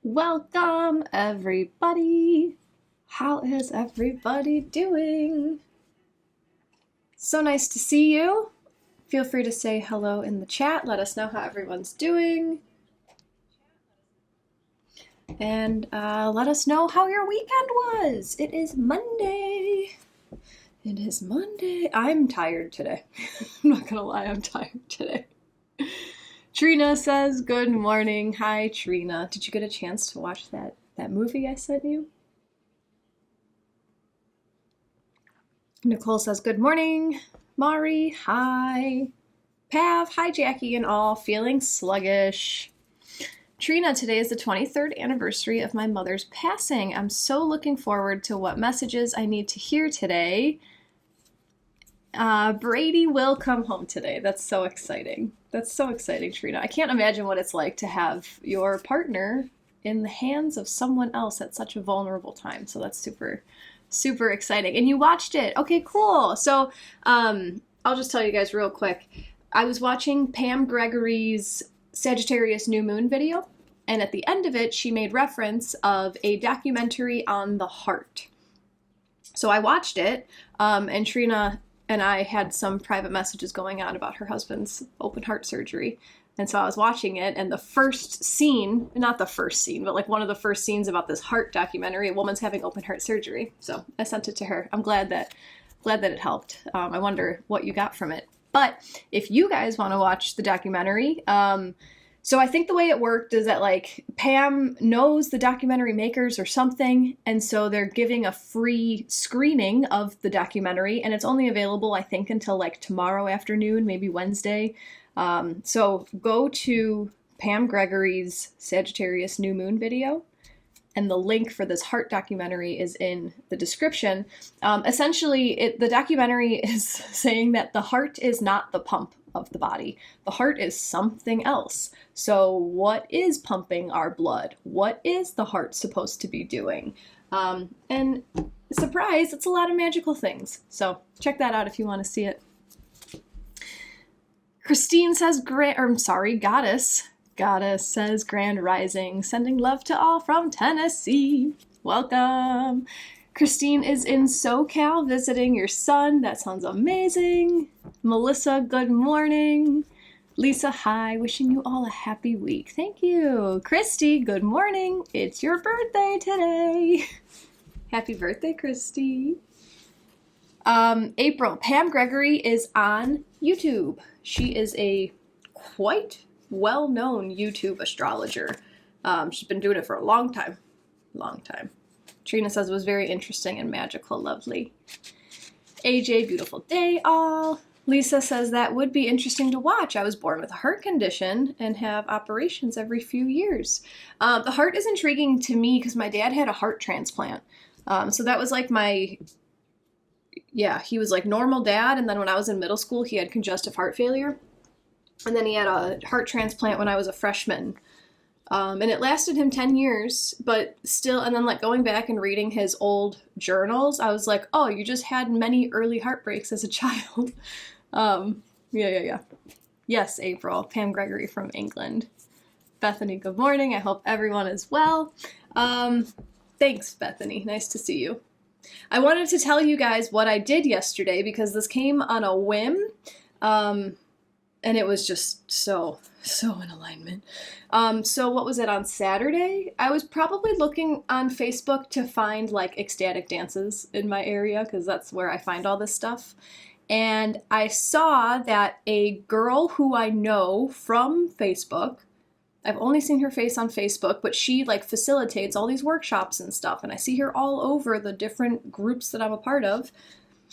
Welcome, everybody. How is everybody doing? So nice to see you. Feel free to say hello in the chat. Let us know how everyone's doing. And let us know how your weekend was. It is Monday. It is Monday. I'm tired today. I'm not gonna lie, I'm tired today. Trina says, good morning. Hi, Trina. Did you get a chance to watch that movie I sent you? Nicole says, good morning. Mari, hi. Pav, hi, Jackie and all. Feeling sluggish. Trina, today is the 23rd anniversary of my mother's passing. I'm so looking forward to what messages I need to hear today. Brady will come home today. That's so exciting. That's so exciting, Trina. I can't imagine what it's like to have your partner in the hands of someone else at such a vulnerable time. So that's super, super exciting. And you watched it. Okay, cool. So I'll just tell you guys real quick. I was watching Pam Gregory's Sagittarius New Moon video. And at the end of it, she made reference of a documentary on the heart. So I watched it, and Trina and I had some private messages going on about her husband's open heart surgery. And so I was watching it, and the first scene, not the first scene, but like one of the first scenes about this heart documentary, a woman's having open heart surgery. So I sent it to her. I'm glad that it helped. I wonder what you got from it. But if you guys want to watch the documentary, so I think the way it worked is that like Pam knows the documentary makers or something, and so they're giving a free screening of the documentary, and it's only available I think until like tomorrow afternoon, maybe Wednesday. So go to Pam Gregory's Sagittarius New Moon video, and the link for this heart documentary is in the description. Essentially, the documentary is saying that the heart is not the pump of the body. The heart is something else. So what is pumping our blood? What is the heart supposed to be doing? And surprise, it's a lot of magical things. So check that out if you want to see it. Christine says, Goddess. Goddess says, Grand Rising. Sending love to all from Tennessee. Welcome. Christine is in SoCal visiting your son. That sounds amazing. Melissa, good morning. Lisa, hi. Wishing you all a happy week. Thank you. Christy, good morning. It's your birthday today. Happy birthday, Christy. April, Pam Gregory is on YouTube. She is a quite well-known YouTube astrologer. She's been doing it for a long time. Long time. Trina says it was very interesting and magical, lovely. AJ, beautiful day all. Lisa says that would be interesting to watch. I was born with a heart condition and have operations every few years. The heart is intriguing to me because my dad had a heart transplant. So that was like he was like normal dad, and then when I was in middle school, he had congestive heart failure. And then he had a heart transplant when I was a freshman. And it lasted him 10 years, but still, and then like going back and reading his old journals, I was like, oh, you just had many early heartbreaks as a child. Yeah. Yes, April. Pam Gregory from England. Bethany, good morning. I hope everyone is well. Thanks, Bethany. Nice to see you. I wanted to tell you guys what I did yesterday because this came on a whim. And it was just so in alignment. So what was it, on Saturday? I was probably looking on Facebook to find like ecstatic dances in my area because that's where I find all this stuff. And I saw that a girl who I know from Facebook, I've only seen her face on Facebook, but she like facilitates all these workshops and stuff. And I see her all over the different groups that I'm a part of.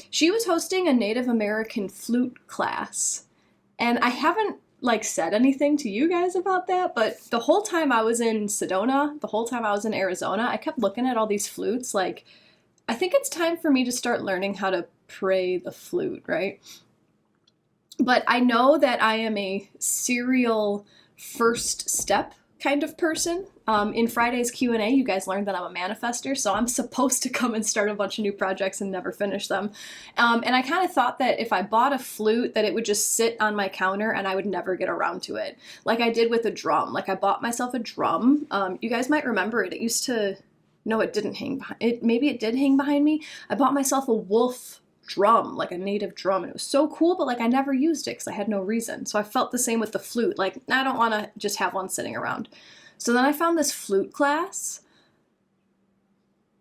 She was hosting a Native American flute class. And I haven't like said anything to you guys about that, but the whole time I was in Sedona, the whole time I was in Arizona, I kept looking at all these flutes. Like, I think it's time for me to start learning how to play the flute, right? But I know that I am a serial first step kind of person. In Friday's Q&A, you guys learned that I'm a manifester, so I'm supposed to come and start a bunch of new projects and never finish them. And I kind of thought that if I bought a flute, that it would just sit on my counter and I would never get around to it. Like I did with a drum. Like I bought myself a drum. You guys might remember it. It used to, no, it didn't hang behind it. Maybe it did hang behind me. I bought myself a wolf drum, like a native drum, and it was so cool, but like I never used it because I had no reason. So I felt the same with the flute. Like I don't want to just have one sitting around. So then I found this flute class.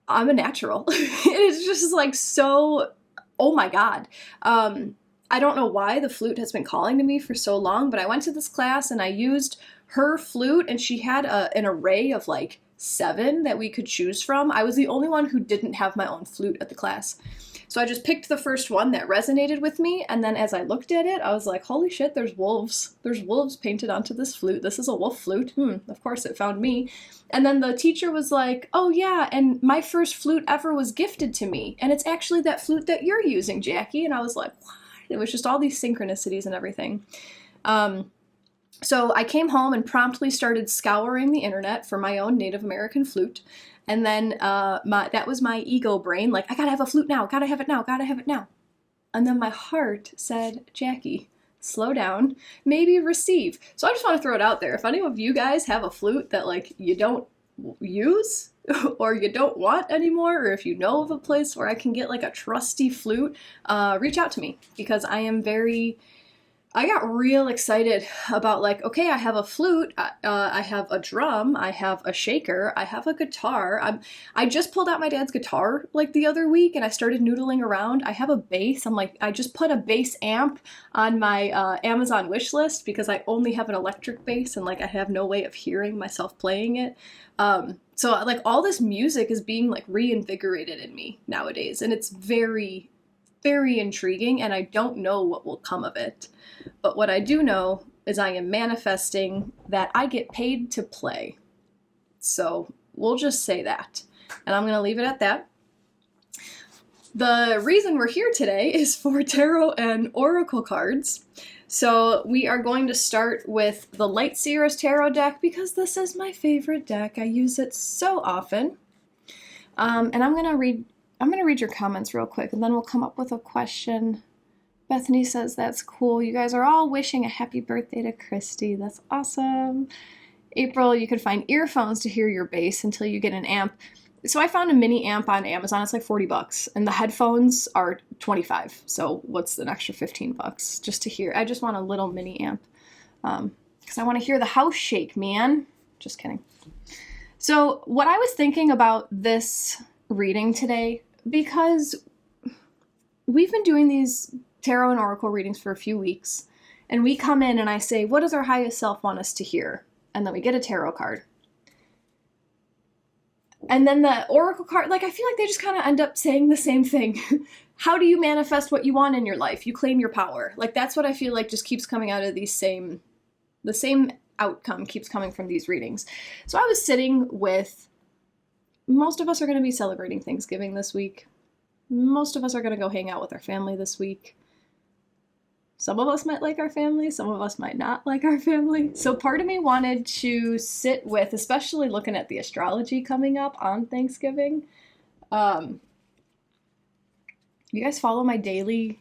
I'm a natural. It's just like so, oh my God. I don't know why the flute has been calling to me for so long, but I went to this class and I used her flute, and she had an array of like 7 that we could choose from. I was the only one who didn't have my own flute at the class. So I just picked the first one that resonated with me, and then as I looked at it, I was like, holy shit, there's wolves. There's wolves painted onto this flute. This is a wolf flute. Of course it found me. And then the teacher was like, oh yeah, and my first flute ever was gifted to me, and it's actually that flute that you're using, Jacqui. And I was like, what? It was just all these synchronicities and everything. So I came home and promptly started scouring the internet for my own Native American flute. And then that was my ego brain, like, I gotta have a flute now, gotta have it now, gotta have it now. And then my heart said, Jacqui, slow down, maybe receive. So I just want to throw it out there. If any of you guys have a flute that like you don't use or you don't want anymore, or if you know of a place where I can get like a trusty flute, reach out to me, because I got real excited about like, okay, I have a flute, I have a drum, I have a shaker, I have a guitar. I just pulled out my dad's guitar like the other week and I started noodling around. I have a bass. I'm like, I just put a bass amp on my Amazon wish list because I only have an electric bass and like I have no way of hearing myself playing it. So like all this music is being like reinvigorated in me nowadays, and it's very, very intriguing, and I don't know what will come of it. But what I do know is I am manifesting that I get paid to play. So we'll just say that. And I'm going to leave it at that. The reason we're here today is for tarot and oracle cards. So we are going to start with the Light Seers Tarot deck because this is my favorite deck. I use it so often. And I'm going to read your comments real quick, and then we'll come up with a question. Bethany says, that's cool. You guys are all wishing a happy birthday to Christy. That's awesome. April, you can find earphones to hear your bass until you get an amp. So I found a mini amp on Amazon. It's like $40, and the headphones are $25. So what's an extra $15 just to hear? I just want a little mini amp because I want to hear the house shake, man. Just kidding. So what I was thinking about this reading today, because we've been doing these tarot and oracle readings for a few weeks, and we come in and I say, what does our highest self want us to hear? And then we get a tarot card. And then the oracle card, like, I feel like they just kind of end up saying the same thing. How do you manifest what you want in your life? You claim your power. Like, that's what I feel like just keeps coming out of the same outcome keeps coming from these readings. So I was sitting with, most of us are going to be celebrating Thanksgiving this week. Most of us are going to go hang out with our family this week. Some of us might like our family, some of us might not like our family. So part of me wanted to sit with, especially looking at the astrology coming up on Thanksgiving. You guys follow my daily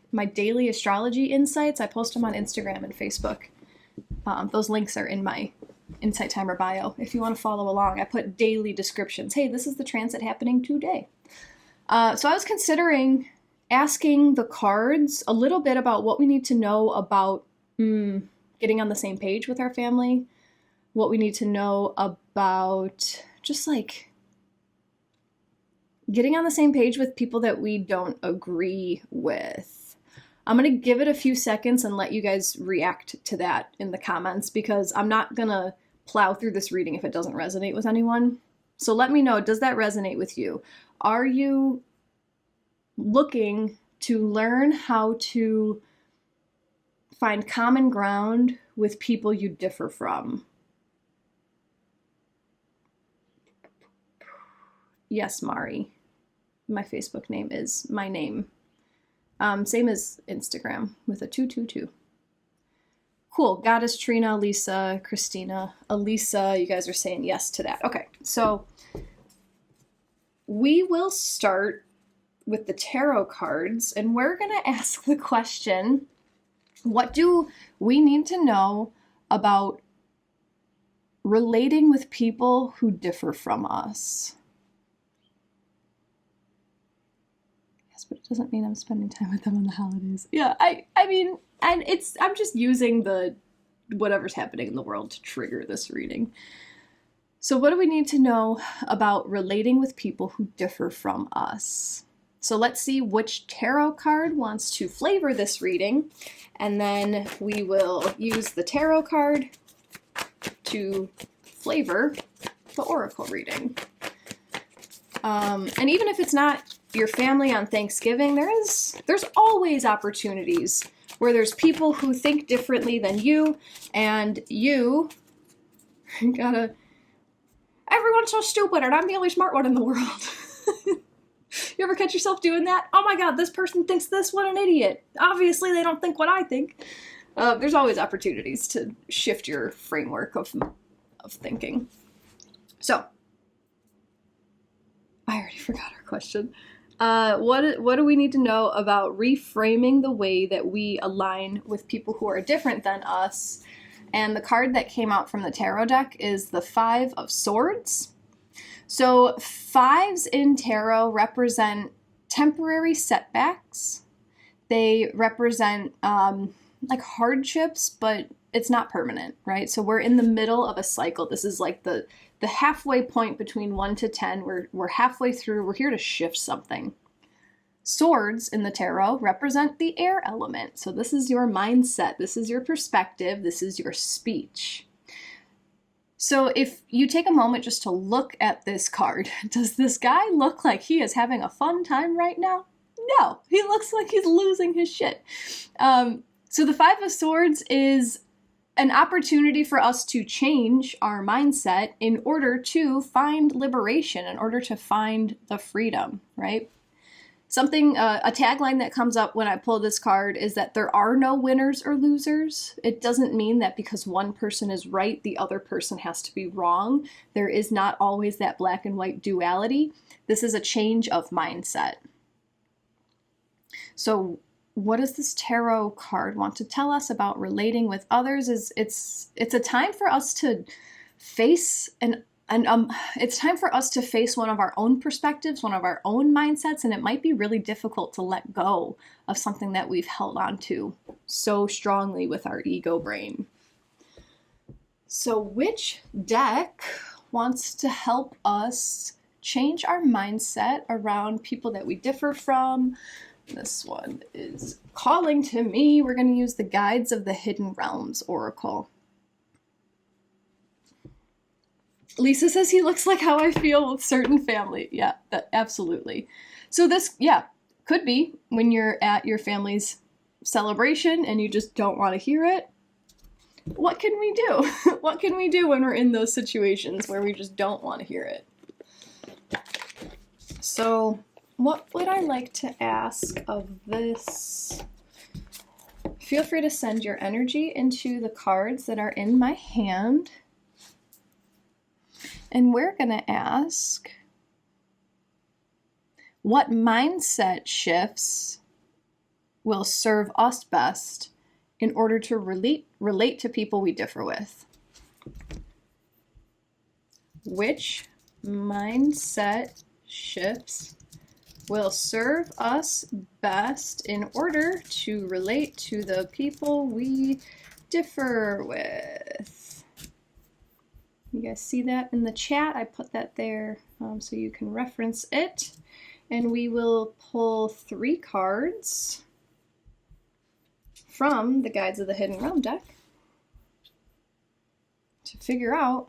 astrology insights? I post them on Instagram and Facebook. Those links are in my Insight Timer bio if you want to follow along. I put daily descriptions. Hey, this is the transit happening today. So I was considering asking the cards a little bit about what we need to know about getting on the same page with our family, what we need to know about just like getting on the same page with people that we don't agree with. I'm going to give it a few seconds and let you guys react to that in the comments, because I'm not going to plow through this reading if it doesn't resonate with anyone. So let me know, does that resonate with you? Are you looking to learn how to find common ground with people you differ from? Yes, Mari. My Facebook name is my name. Same as Instagram with a 222. Cool. Goddess Trina, Lisa, Christina, Elisa, you guys are saying yes to that. Okay, so we will start with the tarot cards, and we're going to ask the question, what do we need to know about relating with people who differ from us? Yes, but it doesn't mean I'm spending time with them on the holidays. Yeah, I mean, and I'm just using the whatever's happening in the world to trigger this reading. So what do we need to know about relating with people who differ from us? So let's see which tarot card wants to flavor this reading, and then we will use the tarot card to flavor the oracle reading. And even if it's not your family on Thanksgiving, there's always opportunities where there's people who think differently than you, and you gotta, everyone's so stupid and I'm the only smart one in the world. You ever catch yourself doing that? Oh my god, this person thinks this, what an idiot. Obviously they don't think what I think. There's always opportunities to shift your framework of thinking. So, I already forgot our question. What do we need to know about reframing the way that we align with people who are different than us? And the card that came out from the tarot deck is the Five of Swords. So fives in tarot represent temporary setbacks. They represent like hardships, but it's not permanent, right? So we're in the middle of a cycle. This is like the halfway point between 1 to 10. We're halfway through. We're here to shift something. Swords in the tarot represent the air element. So this is your mindset. This is your perspective. This is your speech. So if you take a moment just to look at this card, does this guy look like he is having a fun time right now? No, he looks like he's losing his shit. So the Five of Swords is an opportunity for us to change our mindset in order to find liberation, in order to find the freedom, right? Something, a tagline that comes up when I pull this card is that there are no winners or losers. It doesn't mean that because one person is right, the other person has to be wrong. There is not always that black and white duality. This is a change of mindset. So what does this tarot card want to tell us about relating with others? It's a time for us to face it's time for us to face one of our own perspectives, one of our own mindsets, and it might be really difficult to let go of something that we've held on to so strongly with our ego brain. So which deck wants to help us change our mindset around people that we differ from? This one is calling to me. We're going to use the Guides of the Hidden Realms Oracle. Lisa says he looks like how I feel with certain family. Yeah, absolutely. So this, could be when you're at your family's celebration and you just don't want to hear it. What can we do? What can we do when we're in those situations where we just don't want to hear it? So what would I like to ask of this? Feel free to send your energy into the cards that are in my hand. And we're going to ask, what mindset shifts will serve us best in order to relate to people we differ with? Which mindset shifts will serve us best in order to relate to the people we differ with? You guys see that in the chat? I put that there so you can reference it. And we will pull 3 cards from the Guides of the Hidden Realm deck to figure out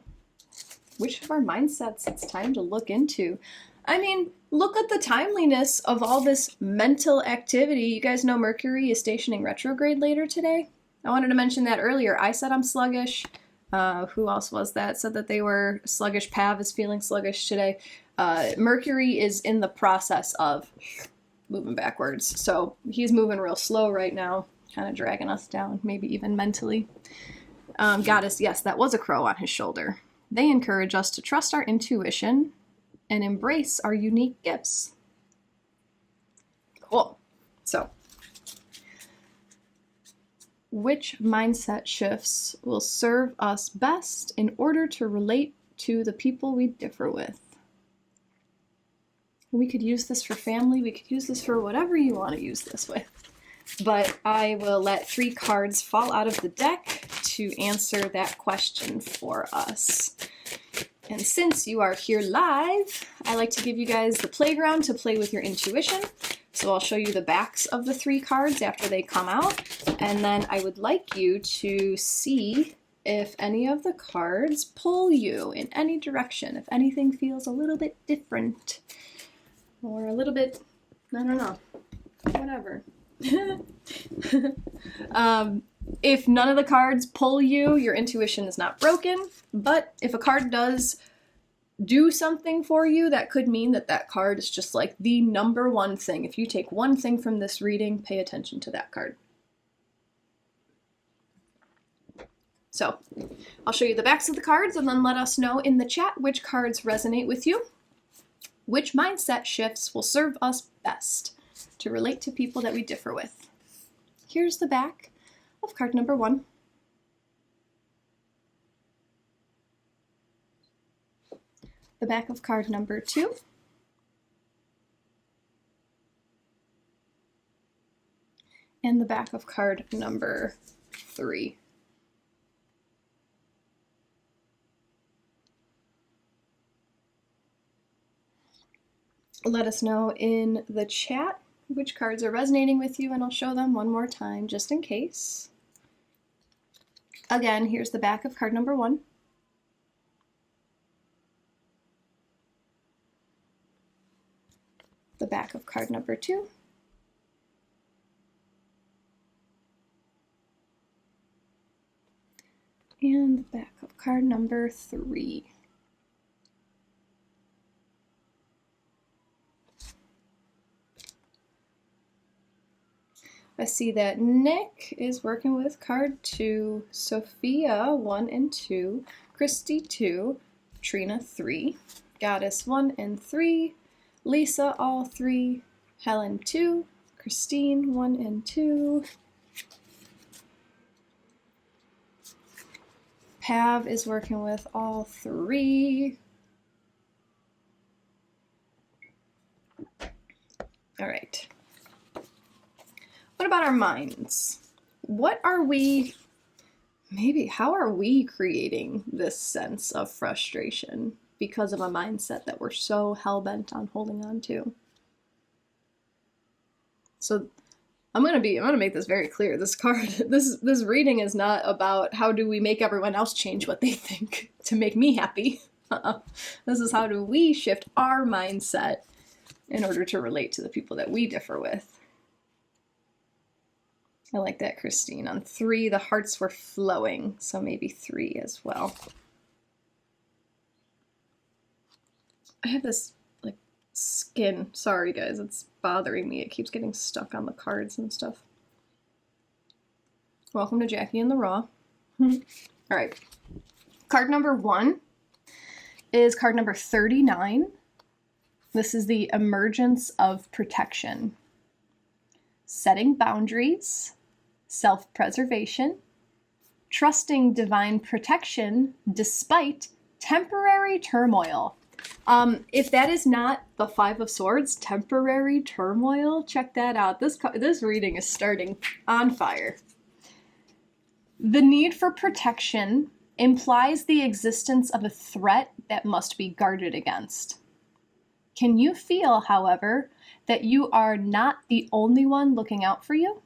which of our mindsets it's time to look into. I mean, look at the timeliness of all this mental activity. You guys know Mercury is stationing retrograde later today. I wanted to mention that earlier. I said I'm sluggish. Who else was that? Said that they were sluggish. Pav is feeling sluggish today. Mercury is in the process of moving backwards. So he's moving real slow right now kind of dragging us down, maybe even mentally. Goddess, yes, that was a crow on his shoulder. They encourage us to trust our intuition and embrace our unique gifts. Cool. So, which mindset shifts will serve us best in order to relate to the people we differ with? We could use this for family. We could use this for whatever you want to use this with. But I will let 3 cards fall out of the deck to answer that question for us. And since you are here live, I like to give you guys the playground to play with your intuition. So I'll show you the backs of the 3 cards after they come out. And then I would like you to see if any of the cards pull you in any direction, if anything feels a little bit different. Or a little bit, I don't know, whatever. If none of the cards pull you, your intuition is not broken. But if a card does do something for you, that could mean that that card is just like the number one thing. If you take one thing from this reading, pay attention to that card. So I'll show you the backs of the cards and then let us know in the chat which cards resonate with you. Which mindset shifts will serve us best to relate to people that we differ with? Here's the back of card number 1. The back of card number 2. And the back of card number 3. Let us know in the chat which cards are resonating with you, and I'll show them one more time just in case. Again, here's the back of card number 1. The back of card number 2. And the back of card number 3. I see that Nick is working with card 2, Sophia 1 and 2, Christy 2, Trina 3, Goddess 1 and 3, Lisa all 3, Helen 2, Christine 1 and 2, Pav is working with all 3. All right. What about our minds? What are we, how are we creating this sense of frustration because of a mindset that we're so hell-bent on holding on to? So I'm gonna make this very clear. This card, this reading is not about how do we make everyone else change what they think to make me happy. This is how do we shift our mindset in order to relate to the people that we differ with. I like that, Christine. On 3, the hearts were flowing, so maybe 3 as well. I have this, like, skin. Sorry, guys, it's bothering me. It keeps getting stuck on the cards and stuff. Welcome to Jacqui and the Raw. All right. Card number 1 is card number 39. This is the emergence of protection. Setting boundaries, self-preservation, trusting divine protection despite temporary turmoil. If that is not the 5 of Swords, temporary turmoil, check that out. This reading is starting on fire. The need for protection implies the existence of a threat that must be guarded against. Can you feel, however, that you are not the only one looking out for you?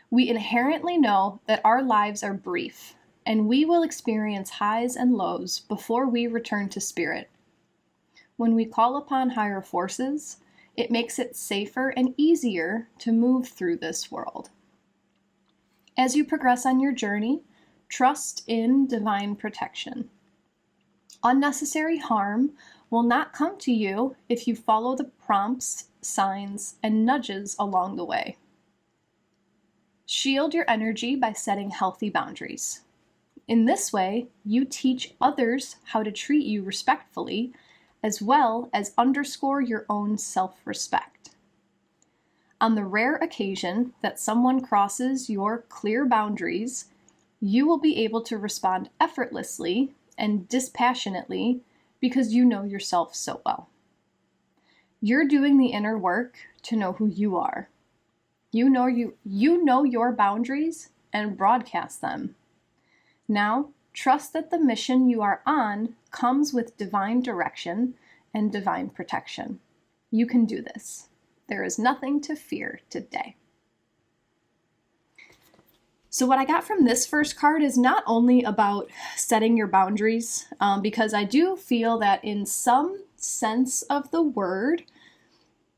We inherently know that our lives are brief, and we will experience highs and lows before we return to spirit. When we call upon higher forces, it makes it safer and easier to move through this world. As you progress on your journey, trust in divine protection. Unnecessary harm will not come to you if you follow the prompts, signs, and nudges along the way. Shield your energy by setting healthy boundaries. In this way, you teach others how to treat you respectfully, as well as underscore your own self-respect. On the rare occasion that someone crosses your clear boundaries, you will be able to respond effortlessly and dispassionately because you know yourself so well. You're doing the inner work to know who you are. You know your boundaries and broadcast them. Now, trust that the mission you are on comes with divine direction and divine protection. You can do this. There is nothing to fear today. So what I got from this first card is not only about setting your boundaries, because I do feel that in some sense of the word,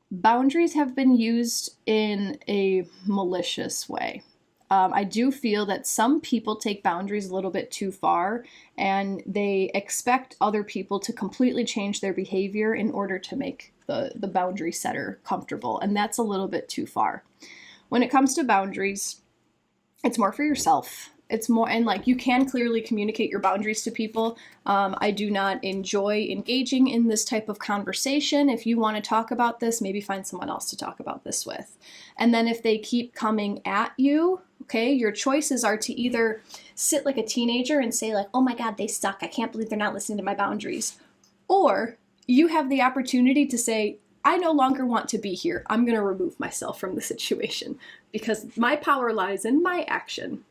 boundaries have been used in a malicious way. I do feel that some people take boundaries a little bit too far, and they expect other people to completely change their behavior in order to make the boundary setter comfortable, and that's a little bit too far. When it comes to boundaries, it's more for yourself. It's more, and like, you can clearly communicate your boundaries to people. I do not enjoy engaging in this type of conversation. If you want to talk about this, maybe find someone else to talk about this with. And then if they keep coming at you, okay, your choices are to either sit like a teenager and say like, oh my God, they suck. I can't believe they're not listening to my boundaries. Or you have the opportunity to say, I no longer want to be here. I'm going to remove myself from the situation because my power lies in my action.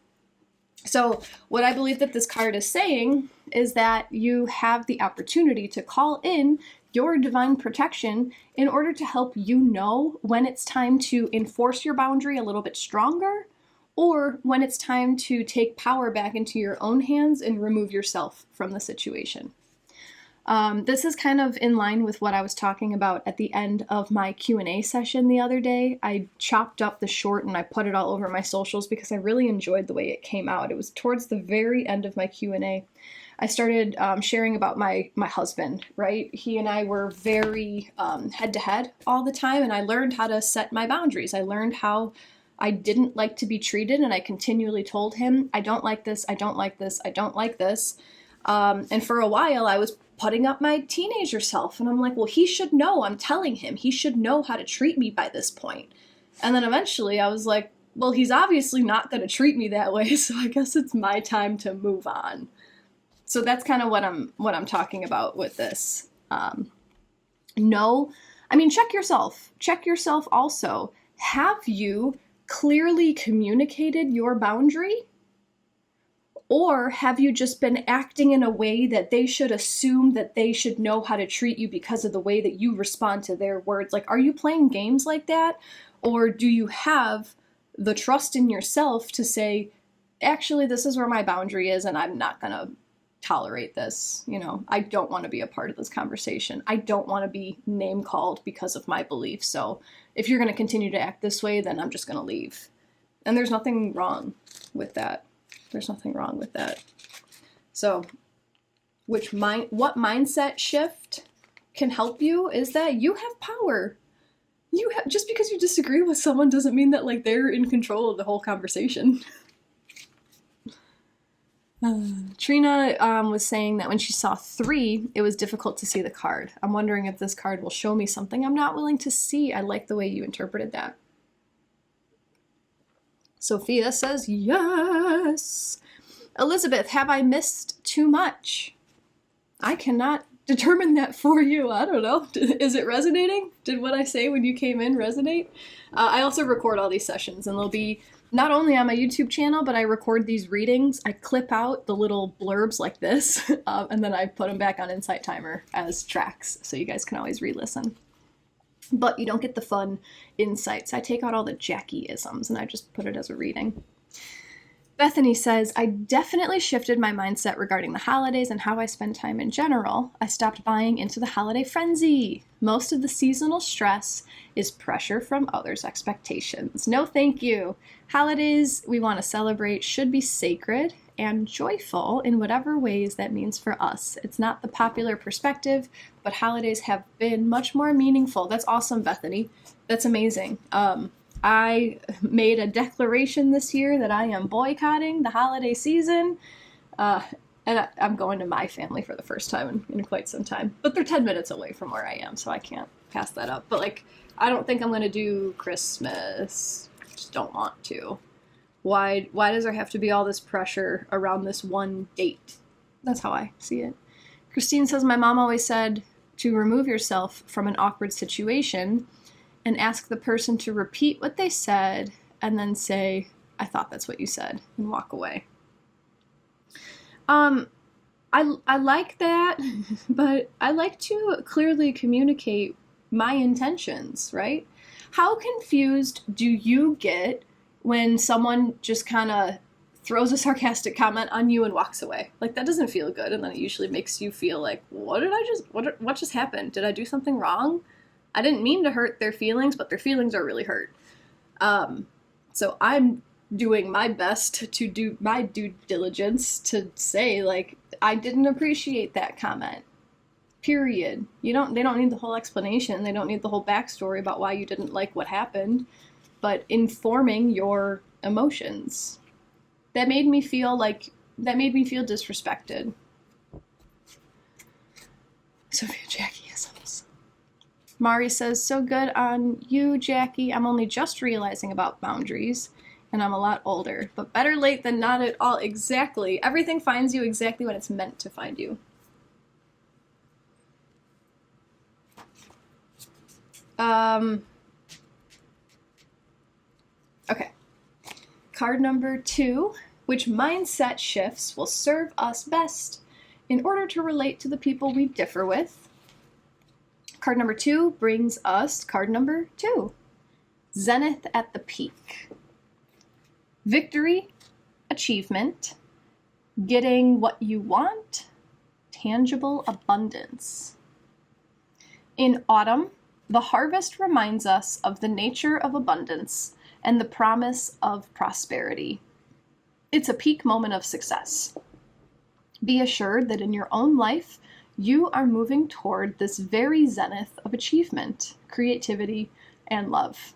So what I believe that this card is saying is that you have the opportunity to call in your divine protection in order to help you know when it's time to enforce your boundary a little bit stronger, or when it's time to take power back into your own hands and remove yourself from the situation. This is kind of in line with what I was talking about at the end of my Q&A session the other day. I chopped up the short and I put it all over my socials because I really enjoyed the way it came out. It was towards the very end of my Q&A. I started sharing about my husband, right? He and I were very head-to-head all the time, and I learned how to set my boundaries. I learned how I didn't like to be treated, and I continually told him, I don't like this, I don't like this, I don't like this. And for a while, I was putting up my teenager self, and I'm like, well, he should know. I'm telling him. He should know how to treat me by this point. And then eventually I was like, well, he's obviously not going to treat me that way, so I guess it's my time to move on. So that's kind of what I'm talking about with this. Check yourself. Check yourself also. Have you clearly communicated your boundary? Or have you just been acting in a way that they should assume that they should know how to treat you because of the way that you respond to their words? Like, are you playing games like that? Or do you have the trust in yourself to say, actually, this is where my boundary is and I'm not going to tolerate this. You know, I don't want to be a part of this conversation. I don't want to be name called because of my beliefs. So if you're going to continue to act this way, then I'm just going to leave. And there's nothing wrong with that. There's nothing wrong with that. So what mindset shift can help you is that you have power. Just because you disagree with someone doesn't mean that like they're in control of the whole conversation. Trina was saying that when she saw 3, it was difficult to see the card. I'm wondering if this card will show me something I'm not willing to see. I like the way you interpreted that. Sophia says, yes. Elizabeth, have I missed too much? I cannot determine that for you. I don't know. Is it resonating? Did what I say when you came in resonate? I also record all these sessions, and they'll be not only on my YouTube channel, but I record these readings. I clip out the little blurbs like this, and then I put them back on Insight Timer as tracks, so you guys can always re-listen. But you don't get the fun insights. I take out all the Jacqui-isms, and I just put it as a reading. Bethany says, I definitely shifted my mindset regarding the holidays and how I spend time in general. I stopped buying into the holiday frenzy. Most of the seasonal stress is pressure from others' expectations. No, thank you. Holidays we want to celebrate should be sacred and joyful in whatever ways that means for us. It's not the popular perspective, but holidays have been much more meaningful. That's awesome, Bethany. That's amazing. I made a declaration this year that I am boycotting the holiday season. And I'm going to my family for the first time in quite some time. But they're 10 minutes away from where I am, so I can't pass that up. But, like, I don't think I'm going to do Christmas. I just don't want to. Why does there have to be all this pressure around this one date? That's how I see it. Christine says, my mom always said to remove yourself from an awkward situation and ask the person to repeat what they said and then say, I thought that's what you said, and walk away. I like that, but I like to clearly communicate my intentions, right? How confused do you get when someone just kind of throws a sarcastic comment on you and walks away? Like, that doesn't feel good, and then it usually makes you feel like, what just happened? Did I do something wrong? I didn't mean to hurt their feelings, but their feelings are really hurt. So I'm doing my best to do my due diligence to say, like, I didn't appreciate that comment. Period. They don't need the whole explanation. They don't need the whole backstory about why you didn't like what happened, but informing your emotions. That made me feel disrespected. Sophia Jacqui is almost. Mari says, so good on you, Jacqui. I'm only just realizing about boundaries, and I'm a lot older, but better late than not at all. Exactly. Everything finds you exactly when it's meant to find you. Okay. Card number 2. Which mindset shifts will serve us best in order to relate to the people we differ with? Card number 2 brings us card number 2. Zenith at the peak. Victory, achievement, getting what you want, tangible abundance. In autumn, the harvest reminds us of the nature of abundance and the promise of prosperity. It's a peak moment of success. Be assured that in your own life, you are moving toward this very zenith of achievement, creativity, and love.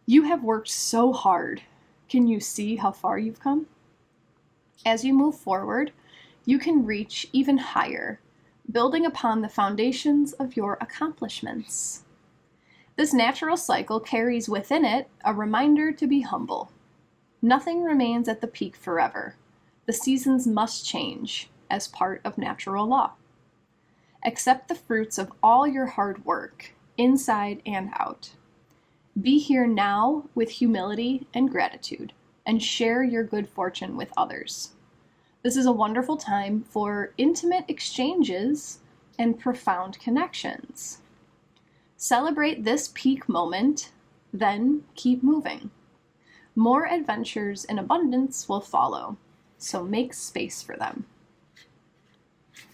You have worked so hard. Can you see how far you've come? As you move forward, you can reach even higher, building upon the foundations of your accomplishments. This natural cycle carries within it a reminder to be humble. Nothing remains at the peak forever. The seasons must change as part of natural law. Accept the fruits of all your hard work, inside and out. Be here now with humility and gratitude, and share your good fortune with others. This is a wonderful time for intimate exchanges and profound connections. Celebrate this peak moment, then keep moving. More adventures in abundance will follow, so make space for them.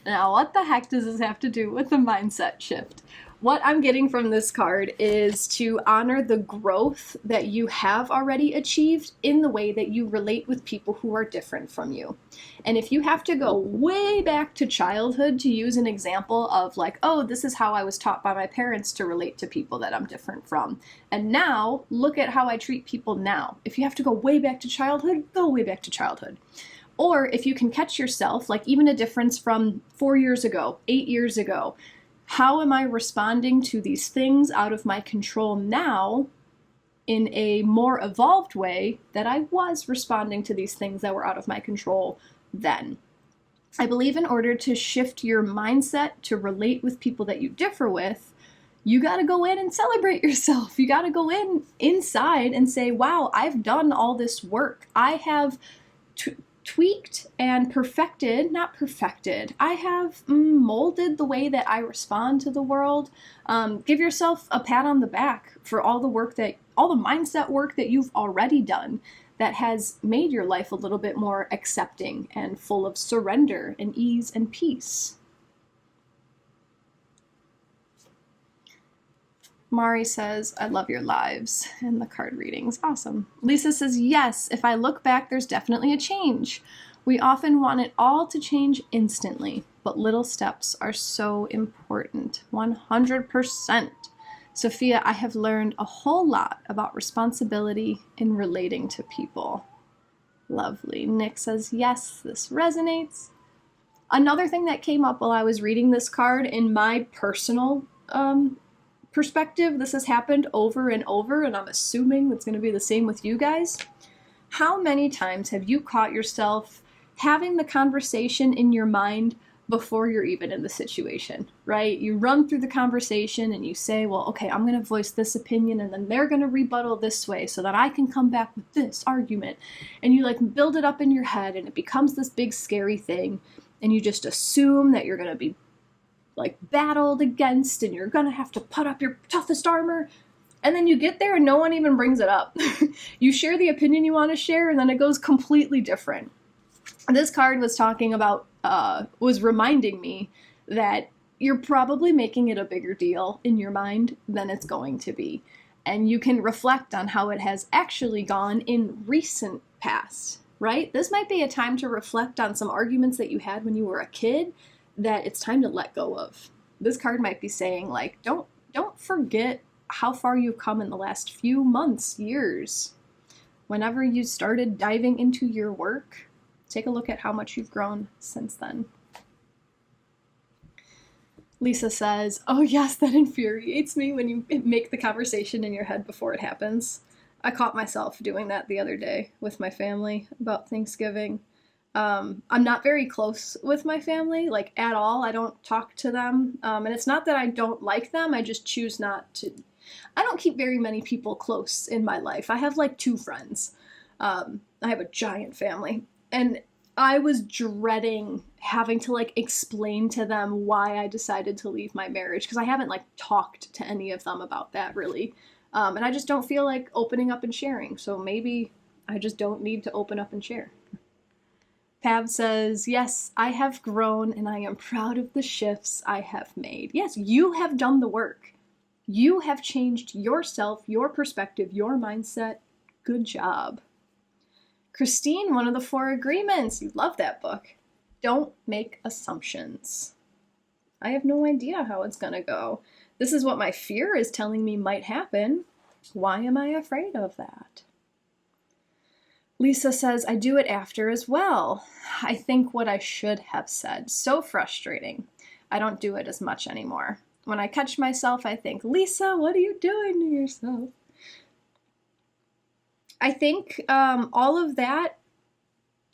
Now, what the heck does this have to do with the mindset shift? What I'm getting from this card is to honor the growth that you have already achieved in the way that you relate with people who are different from you. And if you have to go way back to childhood to use an example of like, oh, this is how I was taught by my parents to relate to people that I'm different from. And now look at how I treat people now. If you have to go way back to childhood, go way back to childhood. Or if you can catch yourself, like even a difference from 4 years ago, 8 years ago, how am I responding to these things out of my control now in a more evolved way that I was responding to these things that were out of my control then? I believe in order to shift your mindset to relate with people that you differ with, you got to go in and celebrate yourself. You got to go inside and say, wow, I've done all this work. I have tweaked and I have molded the way that I respond to the world. Give yourself a pat on the back for all the mindset work that you've already done that has made your life a little bit more accepting and full of surrender and ease and peace. Mari says, I love your lives and the card readings. Awesome. Lisa says, yes, if I look back, there's definitely a change. We often want it all to change instantly, but little steps are so important. 100%. Sophia, I have learned a whole lot about responsibility in relating to people. Lovely. Nick says, yes, this resonates. Another thing that came up while I was reading this card, in my personal perspective, this has happened over and over, and I'm assuming it's going to be the same with you guys. How many times have you caught yourself having the conversation in your mind before you're even in the situation, right? You run through the conversation and you say, well, okay, I'm going to voice this opinion and then they're going to rebuttal this way so that I can come back with this argument. And you like build it up in your head and it becomes this big scary thing. And you just assume that you're going to be like battled against and you're going to have to put up your toughest armor. And then you get there and no one even brings it up. You share the opinion you want to share and then it goes completely different. This card was talking about, was reminding me that you're probably making it a bigger deal in your mind than it's going to be. And you can reflect on how it has actually gone in recent past, right? This might be a time to reflect on some arguments that you had when you were a kid that it's time to let go of. This card might be saying, like, don't forget how far you've come in the last few months, years. Whenever you started diving into your work, take a look at how much you've grown since then. Lisa says, oh yes, that infuriates me when you make the conversation in your head before it happens. I caught myself doing that the other day with my family about Thanksgiving. I'm not very close with my family, like at all. I don't talk to them. And it's not that I don't like them. I just choose not to. I don't keep very many people close in my life. I have like 2 friends. I have a giant family. And I was dreading having to like explain to them why I decided to leave my marriage because I haven't like talked to any of them about that really. And I just don't feel like opening up and sharing. So maybe I just don't need to open up and share. Pav says, yes, I have grown and I am proud of the shifts I have made. Yes, you have done the work. You have changed yourself, your perspective, your mindset. Good job. Christine, one of the 4 agreements. You love that book. Don't make assumptions. I have no idea how it's going to go. This is what my fear is telling me might happen. Why am I afraid of that? Lisa says, I do it after as well. I think what I should have said. So frustrating. I don't do it as much anymore. When I catch myself, I think, Lisa, what are you doing to yourself? I think all of that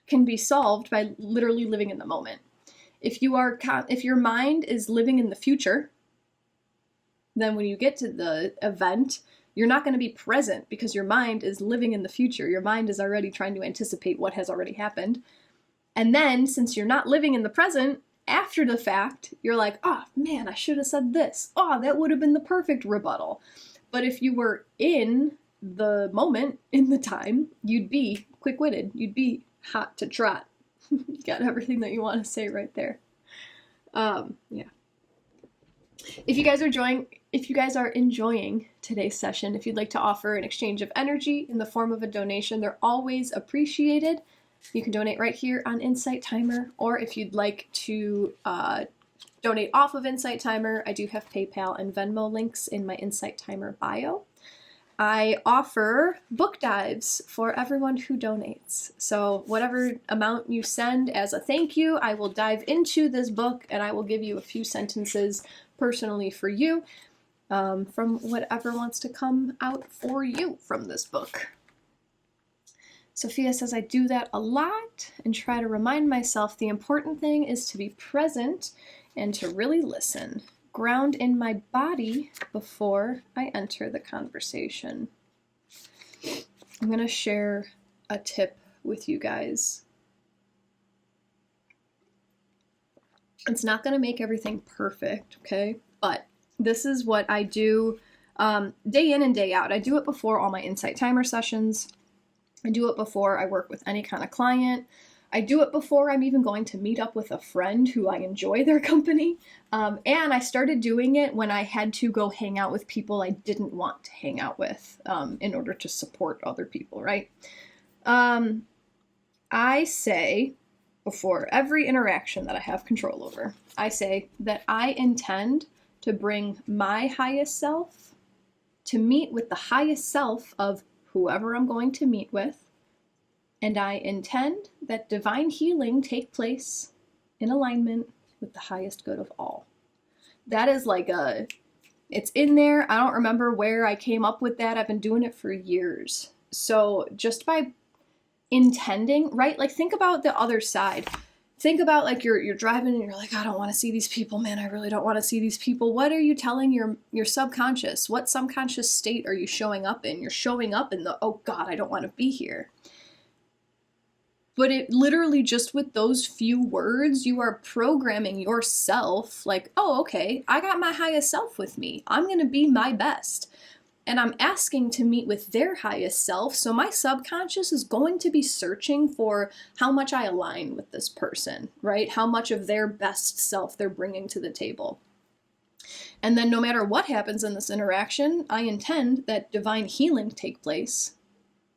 can be solved by literally living in the moment. If your mind is living in the future, then when you get to the event, you're not going to be present because your mind is living in the future. Your mind is already trying to anticipate what has already happened. And then, since you're not living in the present, after the fact, you're like, oh man, I should have said this. Oh, that would have been the perfect rebuttal. But if you were in the moment, in the time, you'd be quick-witted. You'd be hot to trot. You got everything that you want to say right there. Yeah. If you guys are enjoying today's session, if you'd like to offer an exchange of energy in the form of a donation, they're always appreciated. You can donate right here on Insight Timer, or if you'd like to donate off of Insight Timer, I do have PayPal and Venmo links in my Insight Timer bio. I offer book dives for everyone who donates. So whatever amount you send as a thank you, I will dive into this book and I will give you a few sentences personally for you from whatever wants to come out for you from this book. Sophia says, I do that a lot and try to remind myself the important thing is to be present and to really listen. Ground in my body before I enter the conversation. I'm going to share a tip with you guys. It's not going to make everything perfect, okay? But this is what I do day in and day out. I do it before all my Insight Timer sessions. I do it before I work with any kind of client. I do it before I'm even going to meet up with a friend who I enjoy their company. And I started doing it when I had to go hang out with people I didn't want to hang out with in order to support other people, right? I say, before every interaction that I have control over, I say that I intend to bring my highest self to meet with the highest self of whoever I'm going to meet with, and I intend that divine healing take place in alignment with the highest good of all. That is like it's in there. I don't remember where I came up with that. I've been doing it for years. So just by intending, right? Like think about the other side. Think about like you're driving and you're like, I don't want to see these people, man. I really don't want to see these people. What are you telling your subconscious? What subconscious state are you showing up in? You're showing up in the, oh God, I don't want to be here. But it literally just with those few words, you are programming yourself like, oh, okay, I got my highest self with me. I'm going to be my best. And I'm asking to meet with their highest self. So my subconscious is going to be searching for how much I align with this person, right? How much of their best self they're bringing to the table. And then no matter what happens in this interaction, I intend that divine healing take place,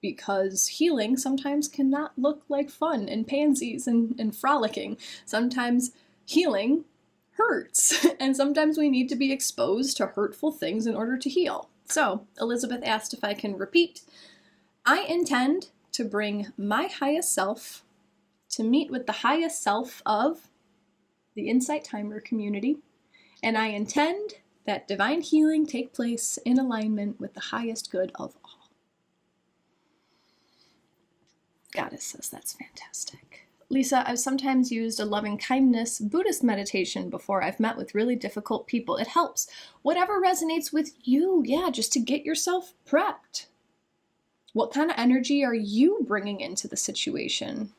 because healing sometimes cannot look like fun and pansies and frolicking. Sometimes healing hurts, and sometimes we need to be exposed to hurtful things in order to heal. So Elizabeth asked if I can repeat. I intend to bring my highest self to meet with the highest self of the Insight Timer community, and I intend that divine healing take place in alignment with the highest good of all. Goddess says that's fantastic. Lisa, I've sometimes used a loving kindness Buddhist meditation before I've met with really difficult people. It helps. Whatever resonates with you, yeah, just to get yourself prepped. What kind of energy are you bringing into the situation?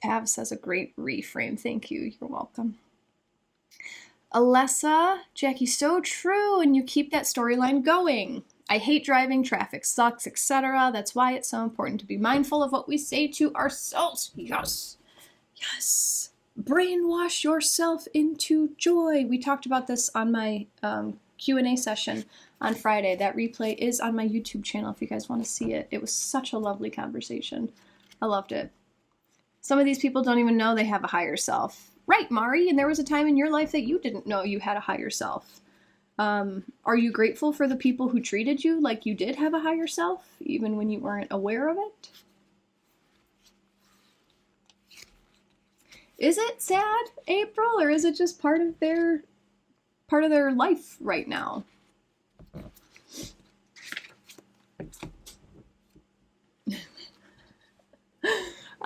Pav says a great reframe. Thank you. You're welcome. Alessa, Jacqui, so true, and you keep that storyline going. I hate driving, traffic sucks, etc. That's why it's so important to be mindful of what we say to ourselves. Yes. Yes. Brainwash yourself into joy. We talked about this on my Q&A session on Friday. That replay is on my YouTube channel if you guys want to see it. It was such a lovely conversation. I loved it. Some of these people don't even know they have a higher self. Right, Mari, and there was a time in your life that you didn't know you had a higher self. Are you grateful for the people who treated you like you did have a higher self, even when you weren't aware of it? Is it sad, April, or is it just part of their life right now?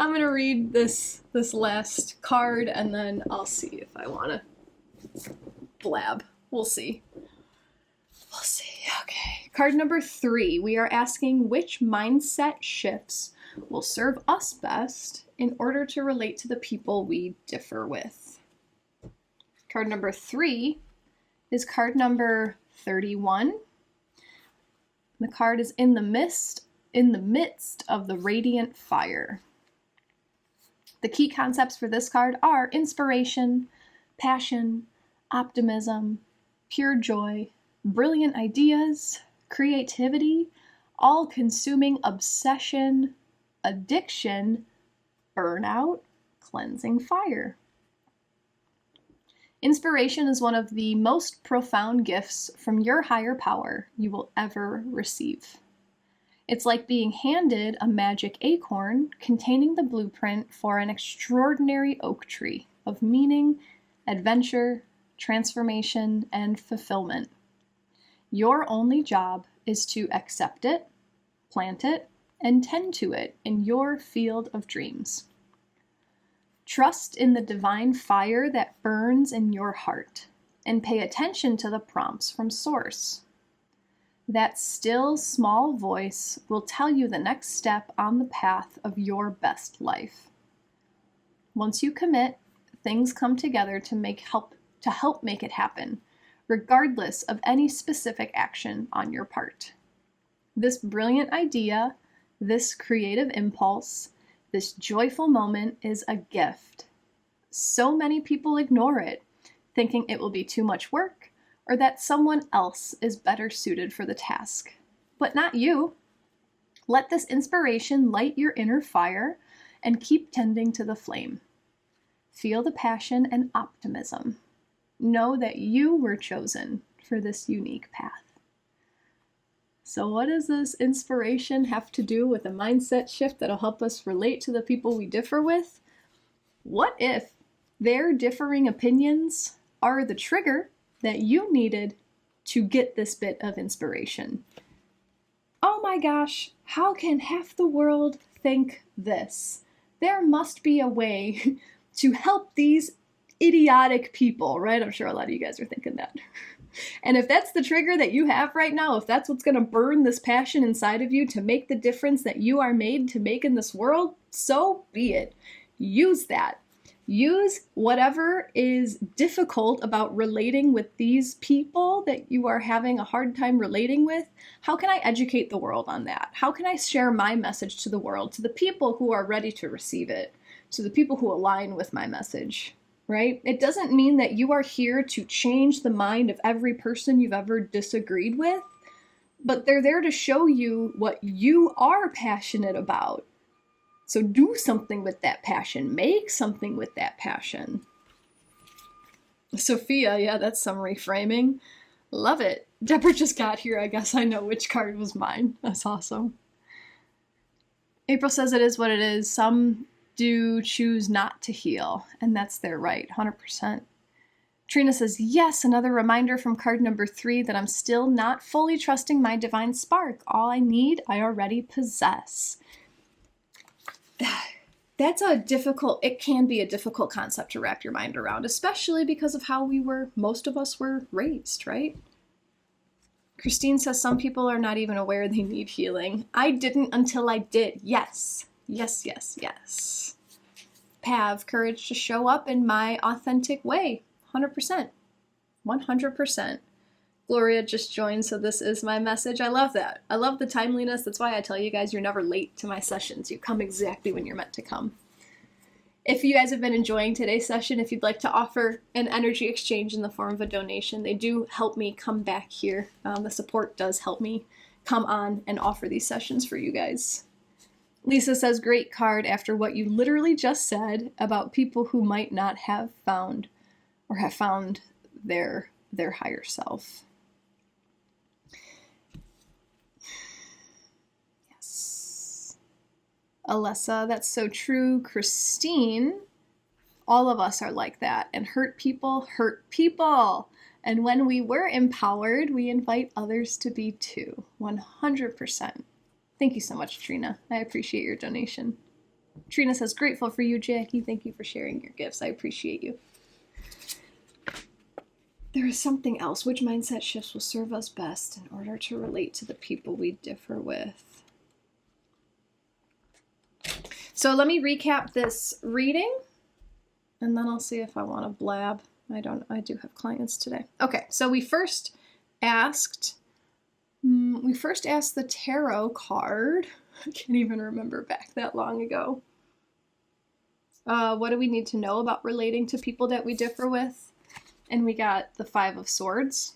I'm gonna read this last card and then I'll see if I wanna blab. We'll see. We'll see. Okay. Card number 3. We are asking which mindset shifts will serve us best in order to relate to the people we differ with. Card number 3 is card number 31. The card is in the midst of the radiant fire. The key concepts for this card are inspiration, passion, optimism, pure joy, brilliant ideas, creativity, all-consuming obsession, addiction, burnout, cleansing fire. Inspiration is one of the most profound gifts from your higher power you will ever receive. It's like being handed a magic acorn containing the blueprint for an extraordinary oak tree of meaning, adventure, transformation, and fulfillment. Your only job is to accept it, plant it, and tend to it in your field of dreams. Trust in the divine fire that burns in your heart, and pay attention to the prompts from Source. That still, small voice will tell you the next step on the path of your best life. Once you commit, things come together to help make it happen, regardless of any specific action on your part. This brilliant idea, this creative impulse, this joyful moment is a gift. So many people ignore it, thinking it will be too much work or that someone else is better suited for the task. But not you. Let this inspiration light your inner fire and keep tending to the flame. Feel the passion and optimism. Know that you were chosen for this unique path. So what does this inspiration have to do with a mindset shift that'll help us relate to the people we differ with? What if their differing opinions are the trigger that you needed to get this bit of inspiration? Oh my gosh, how can half the world think this? There must be a way to help these idiotic people, right? I'm sure a lot of you guys are thinking that. And if that's the trigger that you have right now, if that's what's going to burn this passion inside of you to make the difference that you are made to make in this world, so be it. Use that. Use whatever is difficult about relating with these people that you are having a hard time relating with. How can I educate the world on that? How can I share my message to the world, to the people who are ready to receive it, to the people who align with my message? Right? It doesn't mean that you are here to change the mind of every person you've ever disagreed with, but they're there to show you what you are passionate about. So do something with that passion. Make something with that passion. Sophia, yeah, that's some reframing. Love it. Deborah just got here. I guess I know which card was mine. That's awesome. April says it is what it is. Some do choose not to heal, and that's their right, 100%. Trina says, yes, another reminder from card number 3 that I'm still not fully trusting my divine spark. All I need, I already possess. That's it can be a difficult concept to wrap your mind around, especially because of how most of us were raised, right? Christine says some people are not even aware they need healing. I didn't until I did. Yes. Yes, yes, yes. Have courage to show up in my authentic way. 100%. 100%. Gloria just joined, so this is my message. I love that. I love the timeliness. That's why I tell you guys you're never late to my sessions. You come exactly when you're meant to come. If you guys have been enjoying today's session, if you'd like to offer an energy exchange in the form of a donation, they do help me come back here. The support does help me come on and offer these sessions for you guys. Lisa says, great card after what you literally just said about people who might not have found or have found their higher self. Yes. Alessa, that's so true. Christine, all of us are like that. And hurt people hurt people. And when we were empowered, we invite others to be too. 100%. Thank you so much, Trina. I appreciate your donation. Trina says, grateful for you, Jacqui. Thank you for sharing your gifts. I appreciate you. There is something else. Which mindset shifts will serve us best in order to relate to the people we differ with? So let me recap this reading, and then I'll see if I want to blab. I do have clients today. Okay, so we first asked the tarot card. I can't even remember back that long ago. What do we need to know about relating to people that we differ with? And we got the 5 of Swords.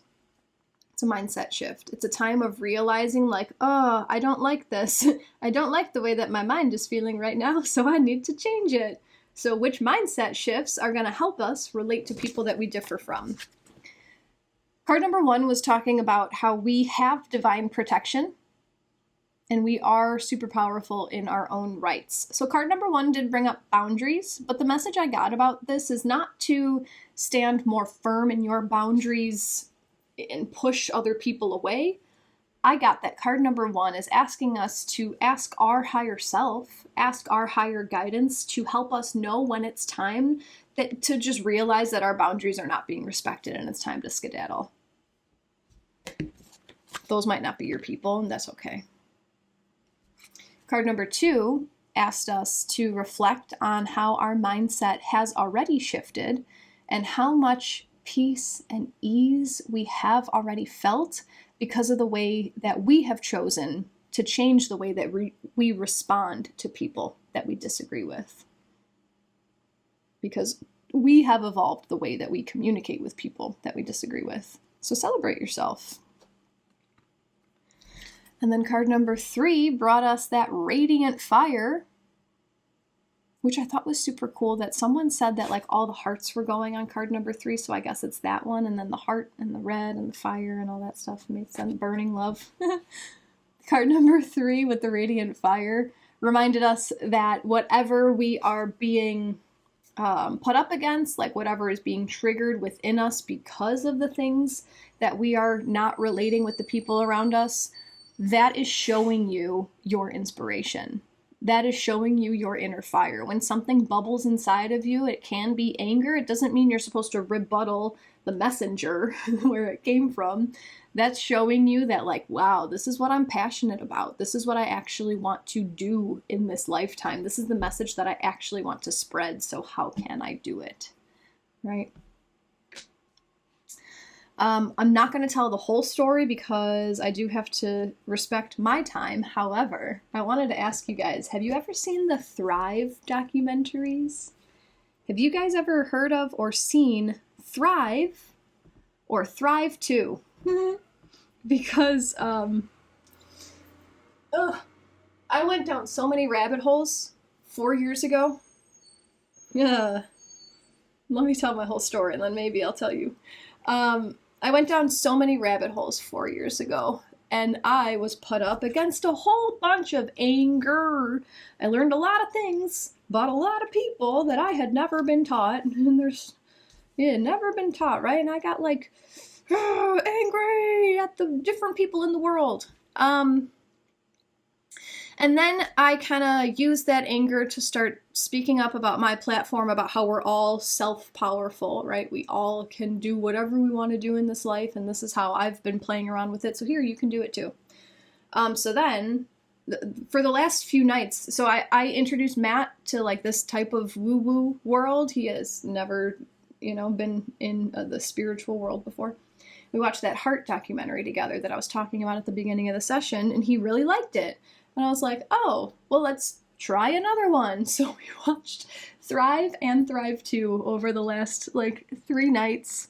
It's a mindset shift. It's a time of realizing like, oh, I don't like this. I don't like the way that my mind is feeling right now, so I need to change it. So which mindset shifts are going to help us relate to people that we differ from? Card number 1 was talking about how we have divine protection and we are super powerful in our own rights. So card number 1 did bring up boundaries, but the message I got about this is not to stand more firm in your boundaries and push other people away. I got that card number 1 is asking us to ask our higher self, ask our higher guidance to help us know when it's time to just realize that our boundaries are not being respected and it's time to skedaddle. Those might not be your people, and that's okay. Card number 2 asked us to reflect on how our mindset has already shifted and how much peace and ease we have already felt because of the way that we have chosen to change the way that we respond to people that we disagree with. Because we have evolved the way that we communicate with people that we disagree with. So celebrate yourself. And then card number 3 brought us that radiant fire, which I thought was super cool that someone said that like all the hearts were going on card number 3. So I guess it's that one. And then the heart and the red and the fire and all that stuff makes sense. Burning love. Card number 3 with the Radiant Fire reminded us that whatever we are being put up against, like whatever is being triggered within us because of the things that we are not relating with the people around us, that is showing you your inspiration. That is showing you your inner fire. When something bubbles inside of you, it can be anger. It doesn't mean you're supposed to rebuttal the messenger where it came from. That's showing you that, like, wow, this is what I'm passionate about. This is what I actually want to do in this lifetime. This is the message that I actually want to spread. So how can I do it? Right? I'm not going to tell the whole story because I do have to respect my time. However, I wanted to ask you guys, have you ever seen the Thrive documentaries? Have you guys ever heard of or seen Thrive or Thrive 2? Because I went down so many rabbit holes 4 years ago. Yeah. Let me tell my whole story and then maybe I'll tell you. I went down so many rabbit holes 4 years ago, and I was put up against a whole bunch of anger. I learned a lot of things about a lot of people that I had never been taught, and never been taught, right? And I got like angry at the different people in the world. And then I kind of used that anger to start speaking up about my platform, about how we're all self-powerful, right? We all can do whatever we want to do in this life, and this is how I've been playing around with it, so here, you can do it too. So then, for the last few nights, so I introduced Matt to like this type of woo-woo world. He has never, been in the spiritual world before. We watched that Heart documentary together that I was talking about at the beginning of the session, and he really liked it. And I was like, oh, well, let's try another one. So we watched Thrive and Thrive 2 over the last, 3 nights.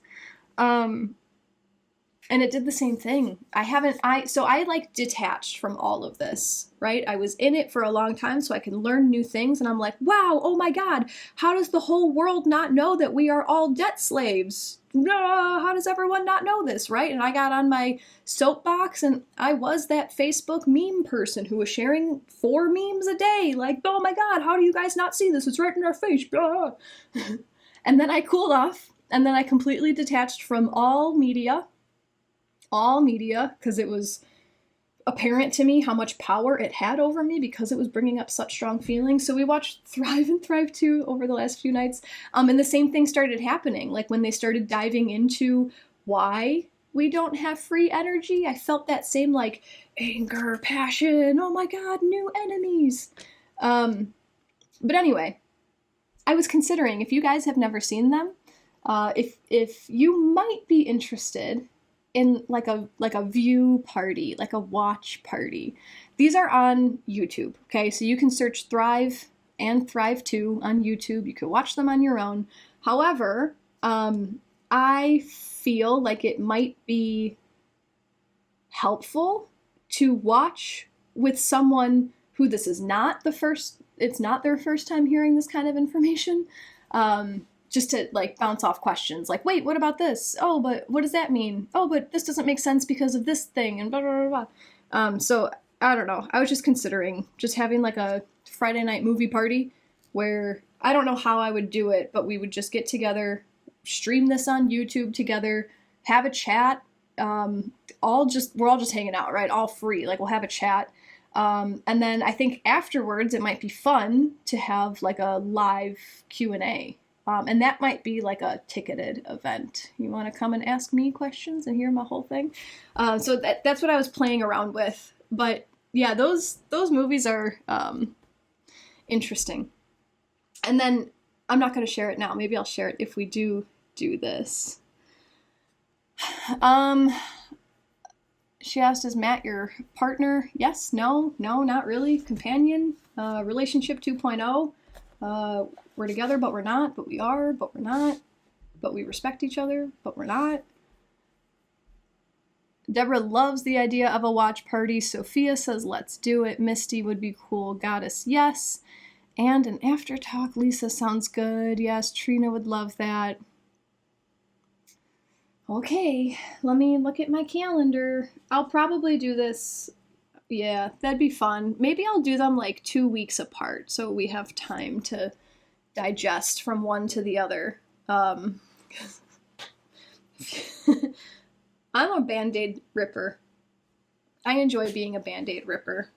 And it did the same thing. I detached from all of this, right? I was in it for a long time so I can learn new things. And I'm like, wow, oh my God, how does the whole world not know that we are all debt slaves? How does everyone not know this, right? And I got on my soapbox and I was that Facebook meme person who was sharing 4 memes a day. Like, oh my God, how do you guys not see this? It's right in our face. Blah. And then I cooled off and then I completely detached from all media, because it was apparent to me how much power it had over me because it was bringing up such strong feelings. So we watched Thrive and Thrive 2 over the last few nights. And the same thing started happening. Like when they started diving into why we don't have free energy, I felt that same like anger, passion, oh my God, new enemies. But anyway, I was considering, if you guys have never seen them, if you might be interested in like a view party, like a watch party. These are on YouTube, okay? So you can search Thrive and Thrive 2 on YouTube. You can watch them on your own. However, I feel like it might be helpful to watch with someone who this is not it's not their first time hearing this kind of information. Just to like bounce off questions like, wait, what about this? Oh, but what does that mean? Oh, but this doesn't make sense because of this thing and blah, blah, blah, blah. So I don't know. I was just considering just having like a Friday night movie party where I don't know how I would do it, but we would just get together, stream this on YouTube together, have a chat. We're all just hanging out, right? All free. Like we'll have a chat. And then I think afterwards it might be fun to have like a live Q&A. And that might be like a ticketed event. You want to come and ask me questions and hear my whole thing? So that's what I was playing around with. But yeah, those movies are interesting. And then I'm not going to share it now. Maybe I'll share it if we do this. She asked, is Matt your partner? Yes, no, not really. Companion, relationship 2.0. We're together, but we're not, but we are, but we're not, but we respect each other, but we're not. Deborah loves the idea of a watch party. Sophia says, let's do it. Misty would be cool. Goddess, yes. And an after talk. Lisa sounds good. Yes, Trina would love that. Okay, let me look at my calendar. I'll probably do this, Yeah, that'd be fun. Maybe I'll do them like 2 weeks apart so we have time to digest from one to the other. I'm a Band-Aid ripper. I enjoy being a Band-Aid ripper.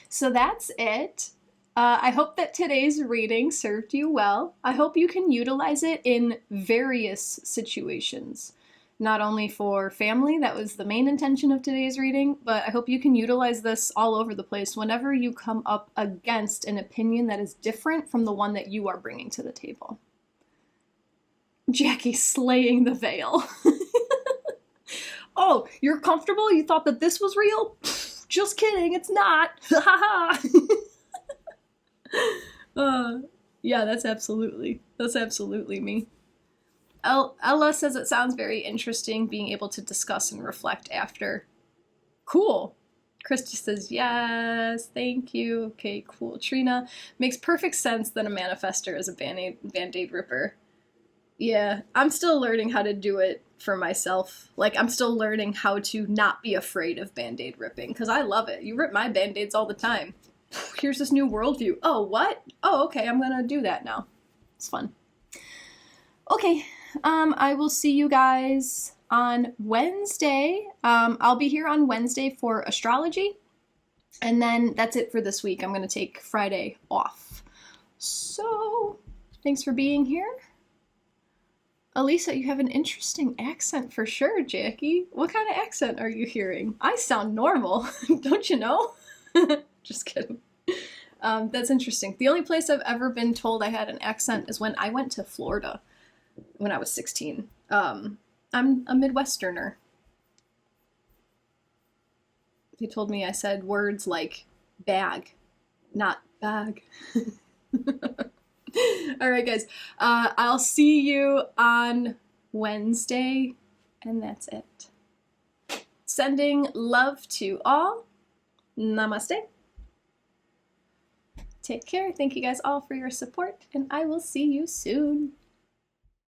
So that's it. I hope that today's reading served you well. I hope you can utilize it in various situations. Not only for family, that was the main intention of today's reading, but I hope you can utilize this all over the place whenever you come up against an opinion that is different from the one that you are bringing to the table. Jacqui slaying the veil. Oh, you're comfortable? You thought that this was real? Just kidding, it's not. Yeah, that's absolutely me. Ella says it sounds very interesting being able to discuss and reflect after. Cool. Christy says, yes, thank you. Okay, cool. Trina, makes perfect sense that a manifester is a Band-Aid ripper. Yeah, I'm still learning how to do it for myself. Like, I'm still learning how to not be afraid of Band-Aid ripping, because I love it. You rip my Band-Aids all the time. Here's this new worldview. Oh, what? Oh, okay, I'm gonna do that now. It's fun. Okay, I will see you guys on Wednesday. I'll be here on Wednesday for astrology, and then that's it for this week. I'm gonna take Friday off. So, thanks for being here. Elisa, you have an interesting accent for sure, Jacqui. What kind of accent are you hearing? I sound normal, don't you know? Just kidding. That's interesting. The only place I've ever been told I had an accent is when I went to Florida when I was 16. I'm a Midwesterner. They told me I said words like bag, not bag. All right, guys. I'll see you on Wednesday, and that's it. Sending love to all. Namaste. Take care. Thank you guys all for your support, and I will see you soon.